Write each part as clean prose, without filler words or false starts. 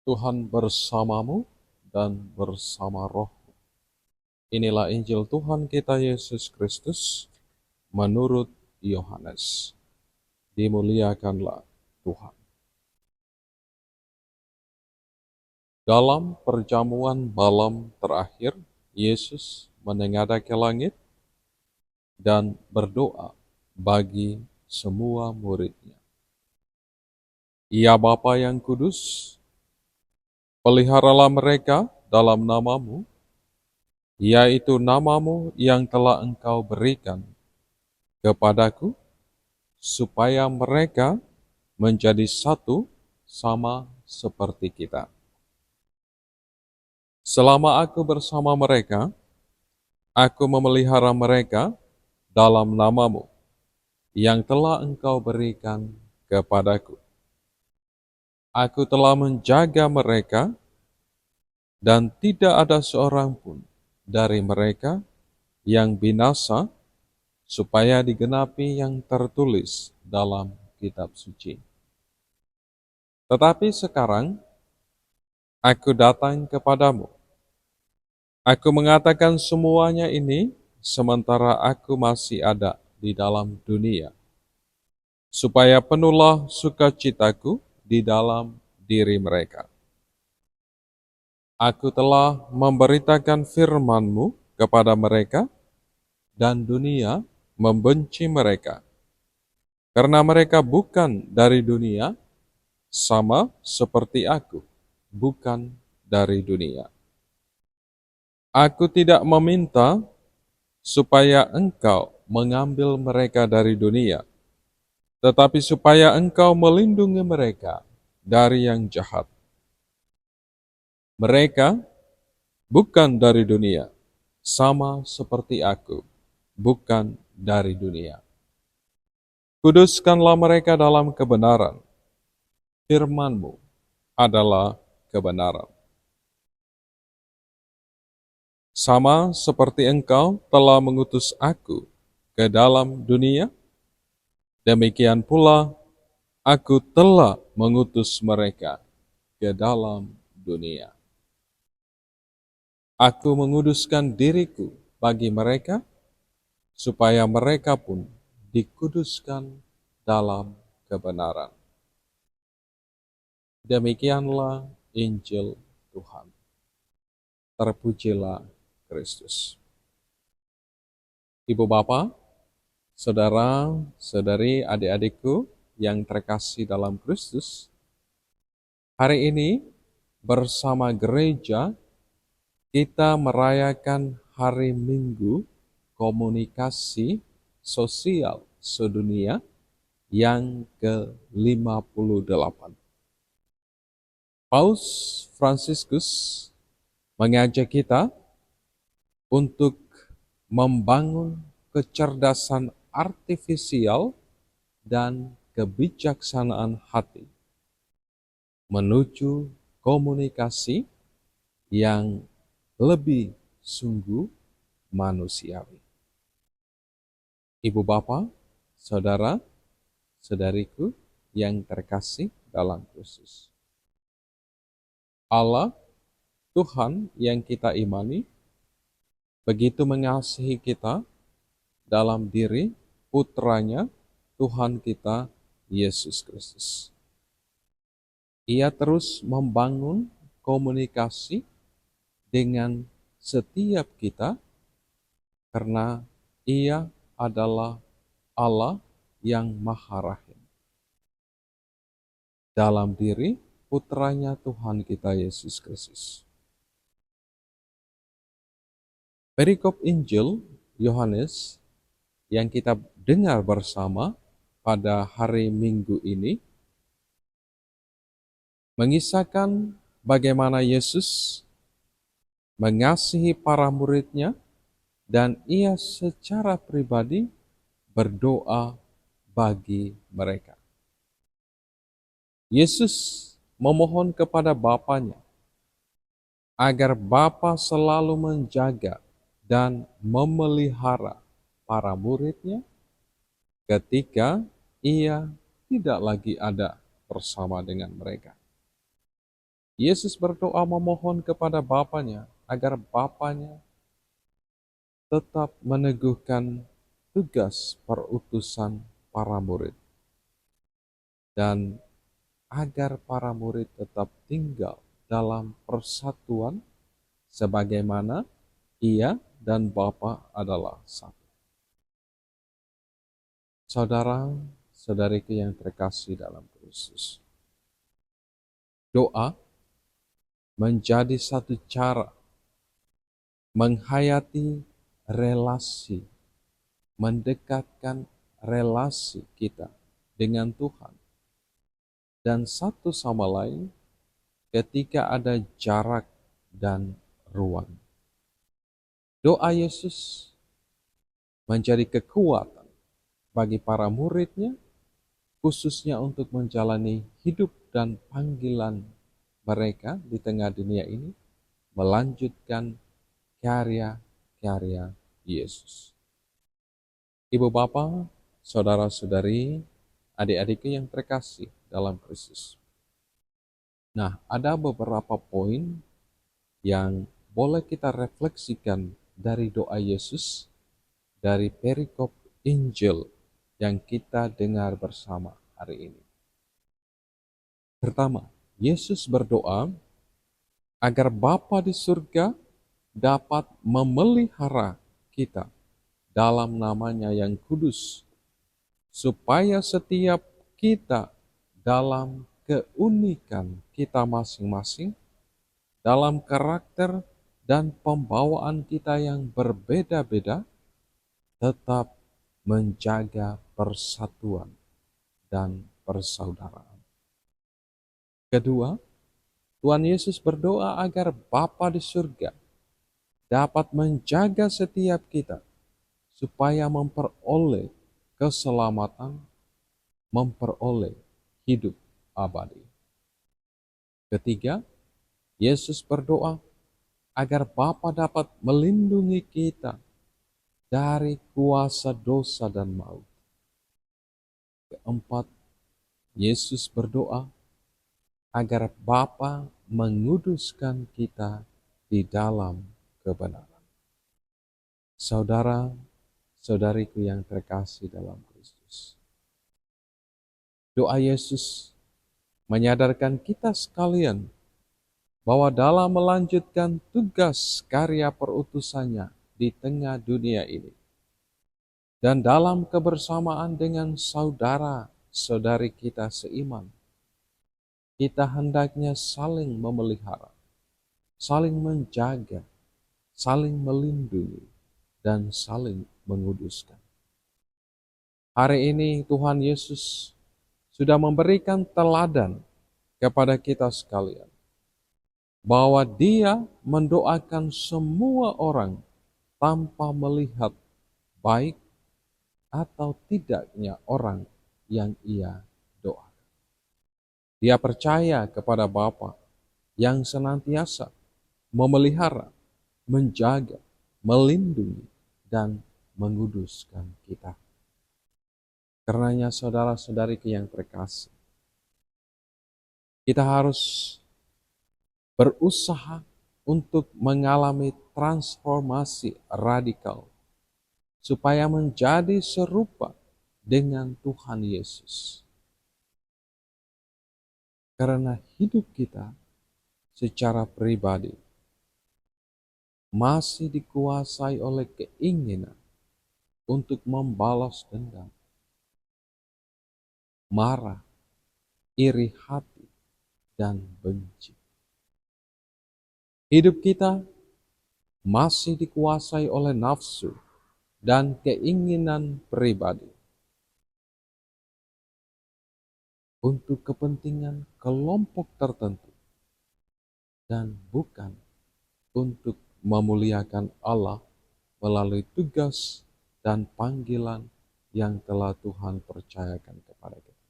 Tuhan bersamamu dan bersama roh. Inilah Injil Tuhan kita Yesus Kristus menurut Yohanes. Dimuliakanlah Tuhan. Dalam perjamuan malam terakhir, Yesus menengadah ke langit dan berdoa bagi semua muridnya. Ya Bapa yang kudus, peliharalah mereka dalam namamu, yaitu namamu yang telah Engkau berikan kepadaku, supaya mereka menjadi satu sama seperti kita. Selama aku bersama mereka, aku memelihara mereka dalam namamu, yang telah Engkau berikan kepadaku. Aku telah menjaga mereka, dan tidak ada seorang pun dari mereka yang binasa, supaya digenapi yang tertulis dalam kitab suci. Tetapi sekarang, aku datang kepadamu. Aku mengatakan semuanya ini sementara aku masih ada di dalam dunia, supaya penuhlah sukacitaku di dalam diri mereka. Aku telah memberitakan firman-Mu kepada mereka, dan dunia membenci mereka, karena mereka bukan dari dunia, sama seperti aku bukan dari dunia. Aku tidak meminta supaya Engkau mengambil mereka dari dunia, tetapi supaya Engkau melindungi mereka dari yang jahat. Mereka bukan dari dunia, sama seperti aku bukan dari dunia. Kuduskanlah mereka dalam kebenaran. Firman-Mu adalah kebenaran. Sama seperti Engkau telah mengutus aku ke dalam dunia, demikian pula aku telah mengutus mereka ke dalam dunia. Aku menguduskan diriku bagi mereka, supaya mereka pun dikuduskan dalam kebenaran. Demikianlah Injil Tuhan. Terpujilah Kristus. Ibu Bapa, saudara, saudari, adik-adikku yang terkasih dalam Kristus, hari ini bersama gereja kita merayakan hari Minggu komunikasi sosial sedunia yang ke-58. Paus Fransiskus mengajak kita untuk membangun kecerdasan artifisial dan kebijaksanaan hati menuju komunikasi yang lebih sungguh manusiawi. Ibu Bapa, saudara, saudariku yang terkasih dalam Kristus. Allah, Tuhan yang kita imani, begitu mengasihi kita dalam diri putranya, Tuhan kita, Yesus Kristus. Ia terus membangun komunikasi dengan setiap kita, karena Ia adalah Allah yang Maha Rahim. Dalam diri putranya Tuhan kita Yesus Kristus. Perikop Injil Yohanes yang kita dengar bersama pada hari Minggu ini mengisahkan bagaimana Yesus mengasihi para muridnya, dan Ia secara pribadi berdoa bagi mereka. Yesus memohon kepada Bapanya agar Bapa selalu menjaga dan memelihara para muridnya ketika Ia tidak lagi ada bersama dengan mereka. Yesus berdoa memohon kepada Bapanya agar Bapanya tetap meneguhkan tugas perutusan para murid dan agar para murid tetap tinggal dalam persatuan sebagaimana Ia dan Bapa adalah satu. Saudara-saudariku yang terkasih dalam Kristus, doa menjadi satu cara menghayati relasi, mendekatkan relasi kita dengan Tuhan dan satu sama lain ketika ada jarak dan ruang. Doa Yesus menjadi kekuatan bagi para muridnya, khususnya untuk menjalani hidup dan panggilan mereka di tengah dunia ini, melanjutkan karya-karya Yesus. Ibu Bapa, saudara-saudari, adik-adikku yang terkasih dalam Kristus. Nah, ada beberapa poin yang boleh kita refleksikan dari doa Yesus, dari perikop Injil yang kita dengar bersama hari ini. Pertama, Yesus berdoa agar Bapa di surga dapat memelihara kita dalam namanya yang kudus, supaya setiap kita dalam keunikan kita masing-masing, dalam karakter dan pembawaan kita yang berbeda-beda, tetap menjaga persatuan dan persaudaraan. Kedua, Tuhan Yesus berdoa agar Bapa di surga dapat menjaga setiap kita supaya memperoleh keselamatan, memperoleh hidup abadi. Ketiga, Yesus berdoa agar Bapa dapat melindungi kita dari kuasa dosa dan maut. Keempat, Yesus berdoa agar Bapa menguduskan kita di dalam kebenaran. Saudara-saudariku yang terkasih dalam Kristus, doa Yesus menyadarkan kita sekalian bahwa dalam melanjutkan tugas karya perutusannya di tengah dunia ini, dan dalam kebersamaan dengan saudara-saudari kita seiman, kita hendaknya saling memelihara, saling menjaga, saling melindungi, dan saling menguduskan. Hari ini Tuhan Yesus sudah memberikan teladan kepada kita sekalian, bahwa Dia mendoakan semua orang tanpa melihat baik atau tidaknya orang yang Ia doakan. Dia percaya kepada Bapa yang senantiasa memelihara, menjaga, melindungi, dan menguduskan kita. Karenanya saudara-saudariku yang terkasih, kita harus berusaha untuk mengalami transformasi radikal supaya menjadi serupa dengan Tuhan Yesus. Karena hidup kita secara pribadi masih dikuasai oleh keinginan untuk membalas dendam, marah, iri hati, dan benci. Hidup kita masih dikuasai oleh nafsu dan keinginan pribadi untuk kepentingan kelompok tertentu dan bukan untuk memuliakan Allah melalui tugas dan panggilan yang telah Tuhan percayakan kepada kita.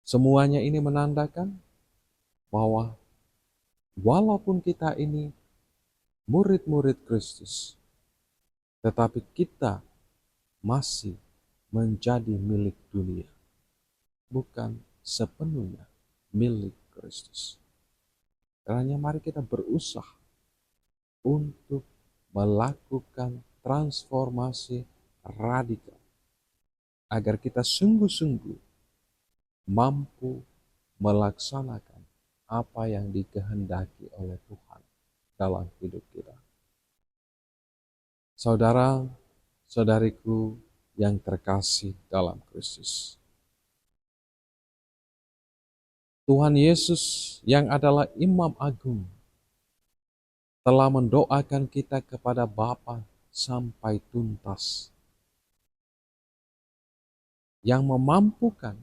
Semuanya ini menandakan bahwa walaupun kita ini murid-murid Kristus, tetapi kita masih menjadi milik dunia, bukan sepenuhnya milik Kristus. Karena mari kita berusaha untuk melakukan transformasi radikal agar kita sungguh-sungguh mampu melaksanakan apa yang dikehendaki oleh Tuhan dalam hidup kita. Saudara, saudariku yang terkasih dalam Kristus. Tuhan Yesus yang adalah Imam Agung telah mendoakan kita kepada Bapa sampai tuntas, yang memampukan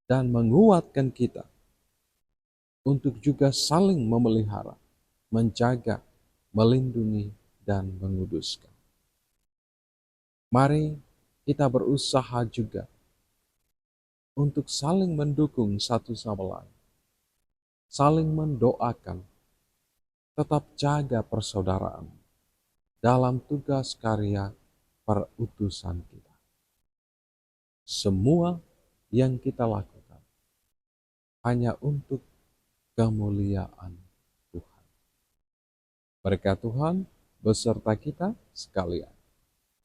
dan menguatkan kita untuk juga saling memelihara, menjaga, melindungi, dan menguduskan. Mari kita berusaha juga untuk saling mendukung satu sama lain, saling mendoakan, tetap jaga persaudaraan dalam tugas karya perutusan kita. Semua yang kita lakukan hanya untuk kemuliaan Tuhan. Berkat Tuhan beserta kita sekalian.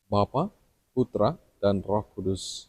Bapa, Putra, dan Roh Kudus.